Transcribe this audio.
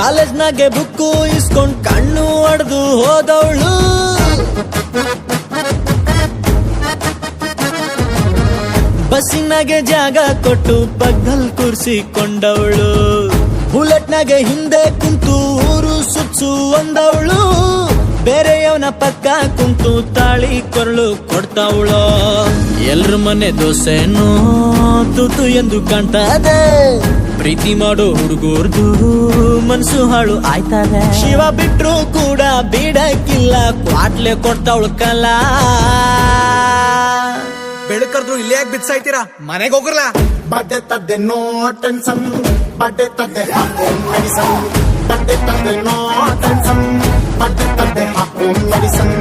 ಕಾಲೇಜ್ನಾಗೆ book ಇಸ್ಕೊಂಡ್ ಕಣ್ಣು ಹೊಡೆದು ಹೋದವಳು, ಬಸ್ಸಿನಾಗೆ ಜಾಗ ಕೊಟ್ಟು ಪಕ್ಕದಲ್ಲಿ ಕೂರಿಸಿಕೊಂಡವಳು, ಬುಲೆಟ್ನಾಗೆ ಹಿಂದೆ ಕುಂತು ಊರು ಸುತ್ಸು ಅಂದವಳು, ಬೇರೆಯವನ ಪಕ್ಕ ಕುಂತು ತಾಳಿ ಕೊರಳು ಕೊಡ್ತಾವಳು. ಎಲ್ರ ಮನೆ ದೋಸೆನೋ ತೂತು ಎಂದು ಕಾಣ್ತದೆ, ಪ್ರೀತಿ ಮಾಡೋ ಹುಡುಗರ್ದು ಮನ್ಸು ಹಾಳು ಆಯ್ತದೆ. ಶಿವ ಬಿಟ್ರು ಕೂಡ ಬಿಡಕ್ಕಿಲ್ಲ, ಕ್ವಾಟ್ಲೆ ಕೊಡ್ತಾವಳು ಕಲ. ಬೆಳಕರ್ದ್ರು ಇಲ್ಲೇ ಯಾಕೆ ಬಿಡ್ಸಾಯ್ತೀರಾ, ಮನೆಗೆ ಹೋಗ್ರಲ್ಲ. ಬಡ್ಡೆ ತದ್ದೆ ನೋ ಟೆನ್ಷನ್, ಬಡ್ಡೆ ತದ್ದೆ ಹಾಕು ಮೆಡಿಸನ್, ಬಡ್ಡೆ ತದ್ದೆ ನೋ ಟೆನ್ಷನ್, ಬಡ್ಡೆ ತದ್ದೆ ಹಾಕು ಮೆಡಿಸನ್.